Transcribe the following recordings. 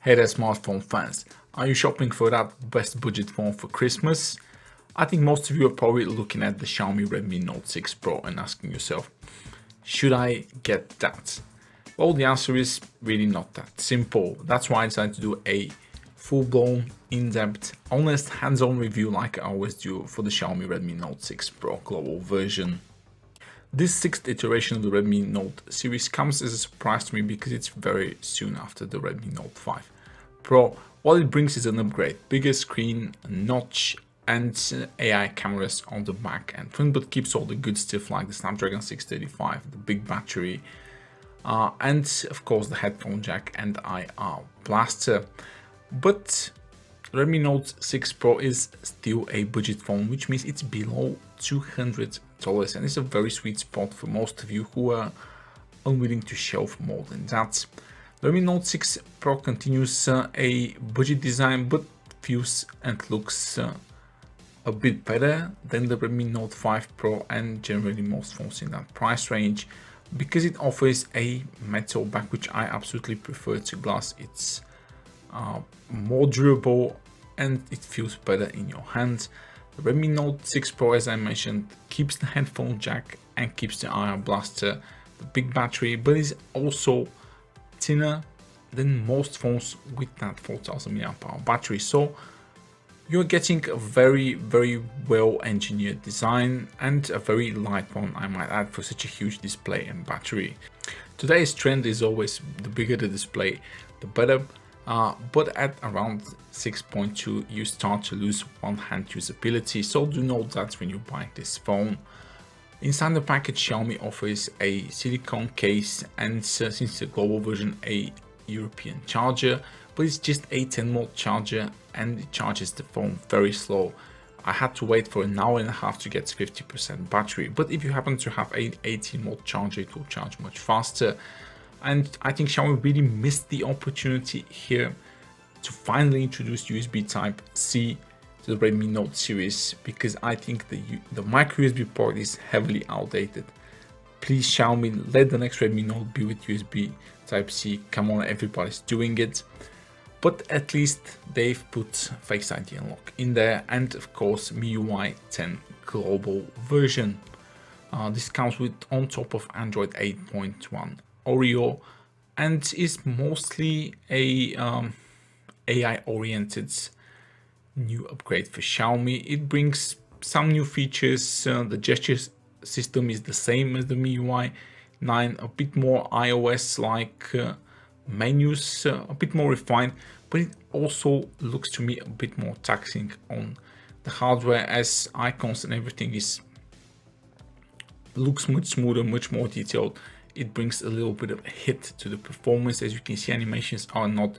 Hey there smartphone fans, are you shopping for that best budget phone for Christmas? I think most of you are probably looking at the Xiaomi Redmi Note 6 Pro and asking yourself, should I get that? Well, the answer is really not that simple. That's why I decided to do a full-blown, in-depth, honest, hands-on review like I always do for the Xiaomi Redmi Note 6 Pro global version. This sixth iteration of the Redmi Note series comes as a surprise to me because it's very soon after the Redmi Note 5 Pro. What it brings is an upgrade, bigger screen, a notch, and AI cameras on the back and front, but keeps all the good stuff like the Snapdragon 635, the big battery, and of course the headphone jack and IR blaster. But Redmi Note 6 Pro is still a budget phone, which means it's below $200, and it's a very sweet spot for most of you who are unwilling to shelve more than that. The Redmi Note 6 Pro continues a budget design, but feels and looks a bit better than the Redmi Note 5 Pro and generally most phones in that price range, because it offers a metal back, which I absolutely prefer to glass. It's more durable and it feels better in your hand. The Redmi Note 6 Pro, as I mentioned, keeps the headphone jack and keeps the IR blaster, the big battery, but is also thinner than most phones with that 4000 mAh battery. So you're getting a very well engineered design and a very light one, I might add, for such a huge display and battery. Today's trend is always the bigger the display, the better. But at around 6.2 you start to lose one-hand usability, so do note that when you buy this phone. Inside the package, Xiaomi offers a silicone case and since the global version a European charger, but it's just a 10-watt charger and it charges the phone very slow. I had to wait for an hour and a half to get 50% battery, but if you happen to have an 18-watt charger, it will charge much faster. And I think Xiaomi really missed the opportunity here to finally introduce USB Type-C to the Redmi Note series, because I think the micro USB port is heavily outdated. Please Xiaomi, let the next Redmi Note be with USB Type-C. Come on, everybody's doing it. But at least they've put Face ID Unlock in there, and of course MIUI 10 global version. This comes with on top of Android 8.1 Oreo and is mostly a AI oriented new upgrade for Xiaomi. It brings some new features. The gesture system is the same as the MIUI 9, a bit more iOS like menus, a bit more refined, but it also looks to me a bit more taxing on the hardware, as icons and everything looks much smoother, much more detailed. It brings a little bit of a hit to the performance. As you can see, animations are not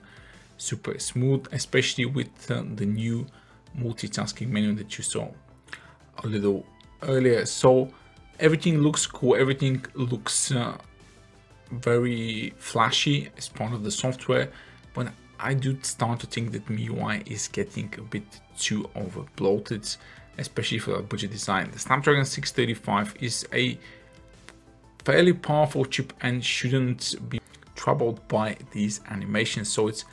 super smooth, especially with the new multitasking menu that you saw a little earlier. So everything looks cool, everything looks very flashy as part of the software, but I do start to think that MIUI is getting a bit too over bloated, especially for that budget design. The Snapdragon 635 is a fairly powerful chip and shouldn't be troubled by these animations, so it's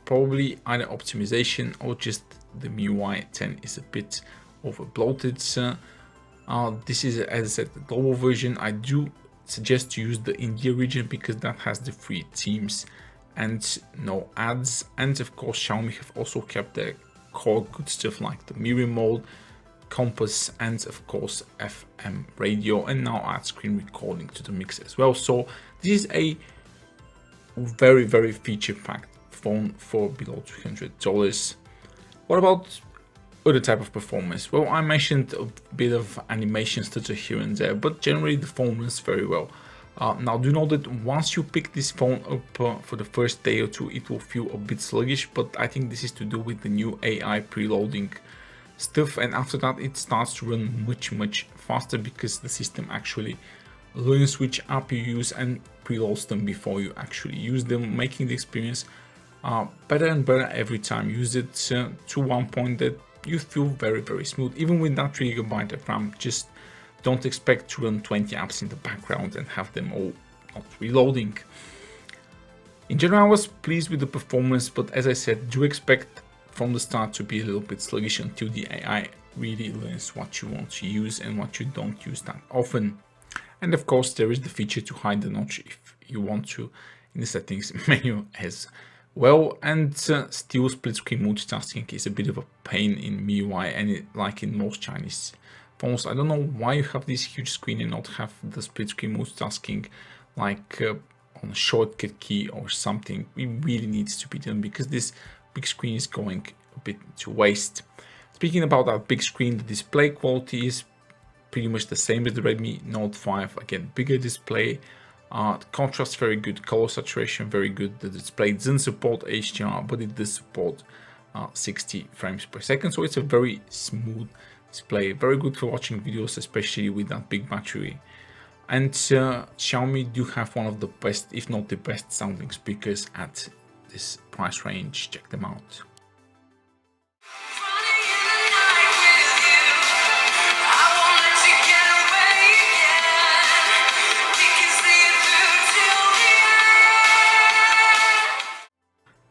probably either optimization or just the MIUI 10 is a bit over bloated. This is, as I said, the global version. I do suggest to use the India region because that has the free themes and no ads, and of course Xiaomi have also kept their core good stuff like the mirror mode, compass, and of course FM radio, and now add screen recording to the mix as well. So this is a very feature packed phone for below $200. What about other type of performance? Well, I mentioned a bit of animation stutter here and there, but generally the phone runs very well. Now do know that once you pick this phone up for the first day or two, it will feel a bit sluggish, but I think this is to do with the new AI preloading stuff, and after that it starts to run much faster because the system actually learns which app you use and preloads them before you actually use them, making the experience better and better every time you use it, to one point that you feel very smooth. Even with that 3 GB of RAM, just don't expect to run 20 apps in the background and have them all not reloading. In general, I was pleased with the performance, but as I said, do expect from the start to be a little bit sluggish until the AI really learns what you want to use and what you don't use that often. And of course, there is the feature to hide the notch if you want to in the settings menu as well. And still, split screen multitasking is a bit of a pain in MIUI, and like in most Chinese phones. I don't know why you have this huge screen and not have the split screen multitasking like on a shortcut key or something. It really needs to be done because this big screen is going a bit to waste. Speaking about that big screen, the display quality is pretty much the same as the Redmi Note 5. Again, bigger display, contrast very good, color saturation very good. The display doesn't support HDR, but it does support 60 frames per second, so it's a very smooth display, very good for watching videos, especially with that big battery. And Xiaomi do have one of the best, if not the best, sounding speakers at this price range. Check them out.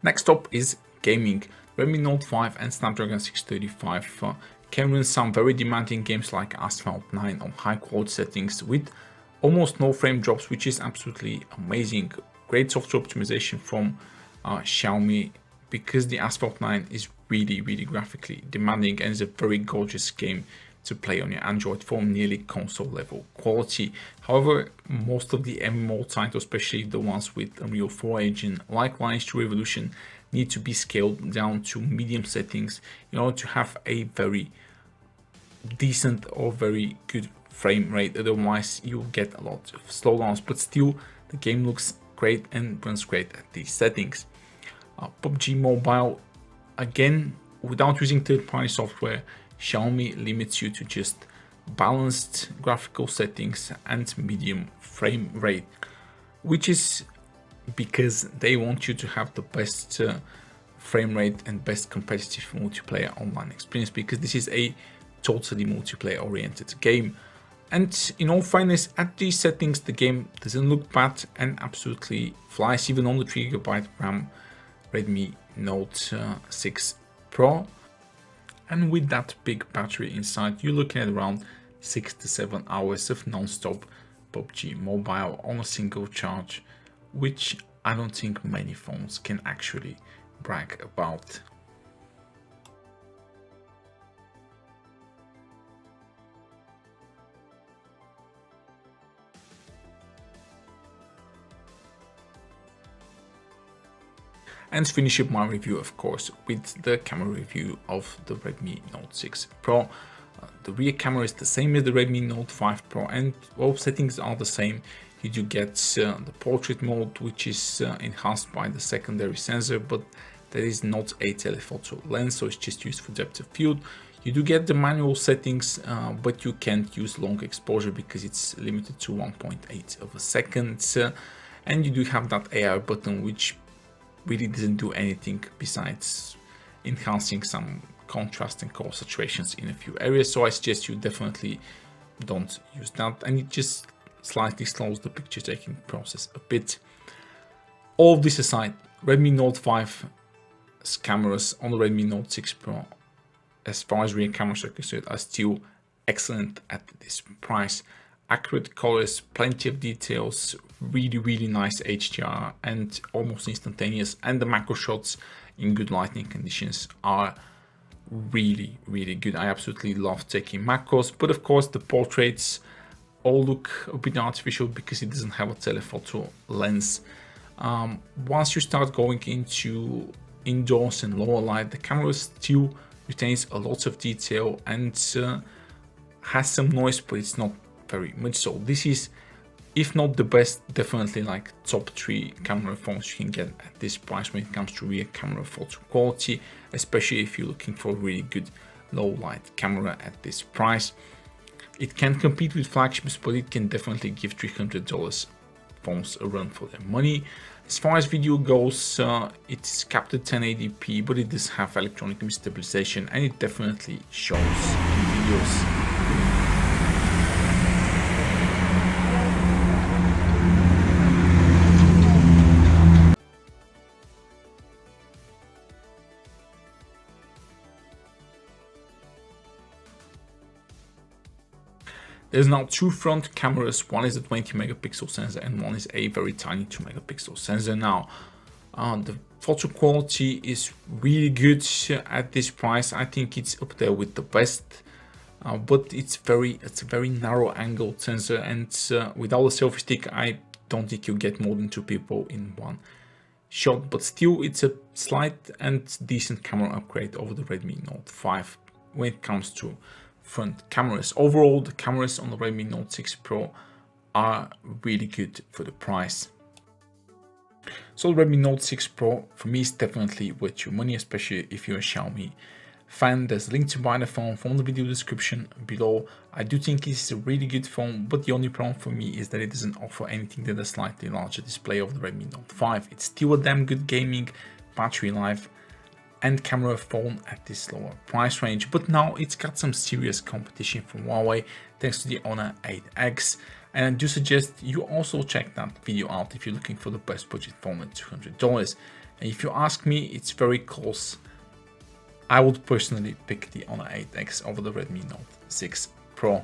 Next up is gaming. Redmi Note 5 and Snapdragon 635 can run some very demanding games like Asphalt 9 on high quality settings with almost no frame drops, which is absolutely amazing. Great software optimization from Xiaomi, because the Asphalt 9 is really graphically demanding and is a very gorgeous game to play on your Android phone, nearly console level quality. However, most of the MMO titles, especially the ones with Unreal 4 engine like Lineage 2 Revolution, need to be scaled down to medium settings in order to have a very decent or very good frame rate. Otherwise you'll get a lot of slowdowns, but still the game looks great and runs great at these settings. PUBG Mobile, again, without using third-party software, Xiaomi limits you to just balanced graphical settings and medium frame rate, which is because they want you to have the best frame rate and best competitive multiplayer online experience, because this is a totally multiplayer oriented game. And in all fairness, at these settings the game doesn't look bad and absolutely flies even on the 3GB RAM Redmi Note 6 Pro. And with that big battery inside, you're looking at around 6 to 7 hours of non-stop PUBG Mobile on a single charge, which I don't think many phones can actually brag about. And finish up my review, of course, with the camera review of the Redmi Note 6 Pro. The rear camera is the same as the Redmi Note 5 Pro, and all settings are the same. You do get the portrait mode, which is enhanced by the secondary sensor, but there is not a telephoto lens, so it's just used for depth of field. You do get the manual settings, but you can't use long exposure because it's limited to 1.8 of a second. And you do have that AI button, which really doesn't do anything besides enhancing some contrast and color saturations in a few areas. So I suggest you definitely don't use that, and it just slightly slows the picture taking process a bit. All of this aside, Redmi Note 5's cameras on the Redmi Note 6 Pro, as far as rear cameras are concerned, are still excellent at this price. Accurate colors, plenty of details, really nice HDR and almost instantaneous, and the macro shots in good lighting conditions are really good. I absolutely love taking macros, but of course the portraits all look a bit artificial because it doesn't have a telephoto lens. Once you start going into indoors and lower light, the camera still retains a lot of detail and has some noise, but it's not very much so. This is, if not the best, definitely like top 3 camera phones you can get at this price when it comes to rear camera photo quality, especially if you're looking for a really good low light camera at this price. It can compete with flagships, but it can definitely give $300 phones a run for their money. As far as video goes, it's capped at 1080p, but it does have electronic image stabilization, and it definitely shows in videos. There's now two front cameras. One is a 20 megapixel sensor and one is a very tiny 2 megapixel sensor. Now, the photo quality is really good at this price. I think it's up there with the best, but it's a very narrow angle sensor, and without a selfie stick, I don't think you get more than two people in one shot. But still, it's a slight and decent camera upgrade over the Redmi Note 5 when it comes to front cameras. Overall, the cameras on the Redmi Note 6 Pro are really good for the price. So the Redmi Note 6 Pro for me is definitely worth your money, especially if you're a Xiaomi fan. There's a link to buy the phone from the video description below. I do think it's a really good phone, but the only problem for me is that it doesn't offer anything than a slightly larger display of the Redmi Note 5. It's still a damn good gaming, battery life and camera phone at this lower price range, but now it's got some serious competition from Huawei thanks to the Honor 8X. And I do suggest you also check that video out if you're looking for the best budget phone at $200. And if you ask me, it's very close. I would personally pick the Honor 8X over the Redmi Note 6 Pro.